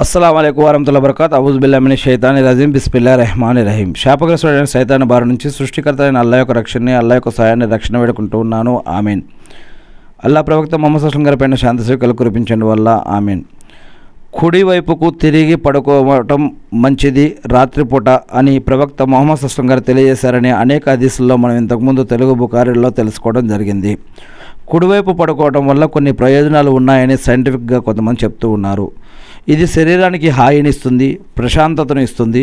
अस्सलाम वालेकुम వరహమతుల్లాహి వబరకాతుహు అవుజు బిల్లాహి మినష్ షైతానిర్ రజీం బిస్మిల్లాహిర్ రహమానిర్ రహీం శాపగ్రస్తుడైన సైతాను బారి నుంచి సృష్టికర్త అయిన అల్లాహ్ యొక్క రక్షణని అల్లాహ్ యొక్క సహాయాన్ని రక్షణ వేడుకుంటూ ఉన్నాను ఆమీన్. అల్లాహ్ ప్రవక్త ముహమ్మద్ సల్లల్లాహు అలైహి వసల్లం గారి శాంతి సేవకులు కురిపించండి వల్ల ఆమీన్. కుడివైపుకు తిరిగి పడుకోవటం మంచిది రాత్రిపూట అని ప్రవక్త ముహమ్మద్ సల్లల్లాహు అలైహి వసల్లం గారు తెలియజేశారని అనేక హదీసుల్లో మనం ఇంతకుముందు తెలుగు బుఖారీలో తెలుసుకోవడం జరిగింది. కుడివైపు పడుకోవడం వల్ల కొన్ని ప్రయోజనాలు ఉన్నాయని సైంటిఫిక్గా కొంతమంది చెప్తూ ఉన్నారు. ఇది శరీరానికి హాయినిస్తుంది, ప్రశాంతతను ఇస్తుంది,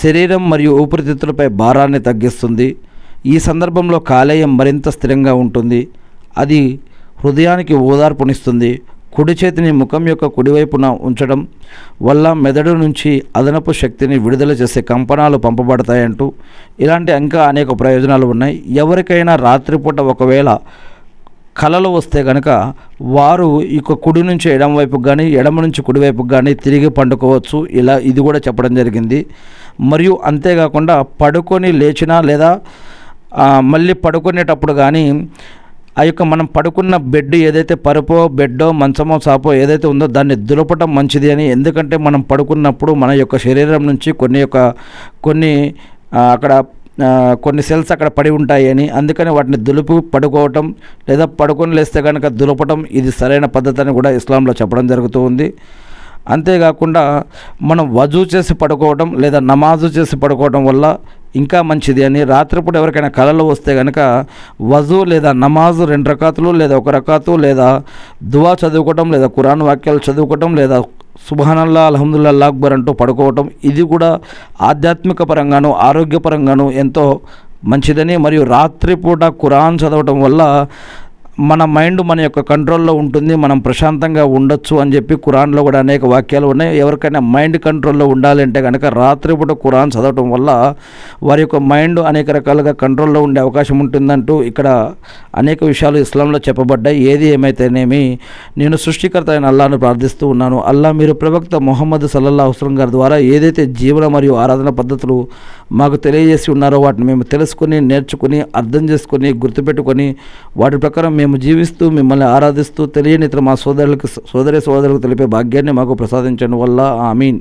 శరీరం మరియు ఊపిరితిత్తులపై భారాన్ని తగ్గిస్తుంది. ఈ సందర్భంలో కాలేయం మరింత స్థిరంగా ఉంటుంది. అది హృదయానికి ఓదార్పునిస్తుంది. కుడి చేతిని ముఖం యొక్క కుడివైపున ఉంచడం వల్ల మెదడు నుంచి అదనపు శక్తిని విడుదల చేసే కంపనాలు పంపబడతాయంటూ ఇలాంటి ఇంకా అనేక ప్రయోజనాలు ఉన్నాయి. ఎవరికైనా రాత్రిపూట ఒకవేళ కలలు వస్తే కనుక వారు ఇక కుడి నుంచి ఎడమ వైపుకు కానీ ఎడమ నుంచి కుడివైపుకు కానీ తిరిగి పండుకోవచ్చు. ఇది కూడా చెప్పడం జరిగింది. మరియు అంతేకాకుండా పడుకొని లేచినా లేదా మళ్ళీ పడుకునేటప్పుడు కానీ ఆ యొక్క మనం పడుకున్న బెడ్ ఏదైతే పరుపో బెడ్డో మంచమో సాపో ఏదైతే ఉందో దాన్ని దులపటం మంచిది అని. ఎందుకంటే మనం పడుకున్నప్పుడు మన యొక్క శరీరం నుంచి కొన్ని సెల్స్ అక్కడ పడి ఉంటాయని, అందుకని వాటిని దులుపు పడుకోవటం లేదా పడుకొని లేస్తే కనుక దులపటం ఇది సరైన పద్ధతి అని కూడా ఇస్లాంలో చెప్పడం జరుగుతూ ఉంది. అంతేకాకుండా మనం వజూ చేసి పడుకోవడం లేదా నమాజు చేసి పడుకోవడం వల్ల ఇంకా మంచిది అని. రాత్రిపూట ఎవరికైనా కలలు వస్తే కనుక వజూ లేదా నమాజు 2 రకాతులు లేదా 1 రకాతు లేదా దువా చదువుకోవటం లేదా ఖురాన్ వాక్యాలు చదువుకోవటం లేదా సుబ్హానల్లాహ్ అల్హమ్దులిల్లాహ్ అల్లాహు అక్బర్ అంటూ పడుకోవటం ఇది కూడా ఆధ్యాత్మిక పరంగాను ఆరోగ్యపరంగాను ఎంతో మంచిదని. మరియు రాత్రిపూట ఖురాన్ చదవటం వల్ల మన మైండ్ మన యొక్క కంట్రోల్లో ఉంటుంది, మనం ప్రశాంతంగా ఉండొచ్చు అని చెప్పి ఖురాన్లో కూడా అనేక వాక్యాలు ఉన్నాయి. ఎవరికైనా మైండ్ కంట్రోల్లో ఉండాలంటే కనుక రాత్రిపూట ఖురాన్ చదవటం వల్ల వారి యొక్క మైండ్ అనేక రకాలుగా కంట్రోల్లో ఉండే అవకాశం ఉంటుందంటూ ఇక్కడ అనేక విషయాలు ఇస్లాంలో చెప్పబడ్డాయి. ఏది ఏమైతేనేమి నేను సృష్టికర్త అయిన అల్లాహ్ను ప్రార్థిస్తూ ఉన్నాను. అల్లాహ్ మీరు ప్రవక్త ముహమ్మద్ సల్లల్లాహు అలైహి వసల్లం గారి ద్వారా ఏదైతే జీవన మరియు ఆరాధన పద్ధతులు మాకు తెలియజేసి ఉన్నారో వాటిని మేము తెలుసుకుని నేర్చుకుని అర్థం చేసుకుని గుర్తుపెట్టుకొని వాటి ప్రకారం మేము జీవిస్తూ మిమ్మల్ని ఆరాధిస్తూ తెలియని ఇతర మా సోదరులకు తెలిపే భాగ్యాన్ని మాకు ప్రసాదించడం వల్ల ఆమీన్.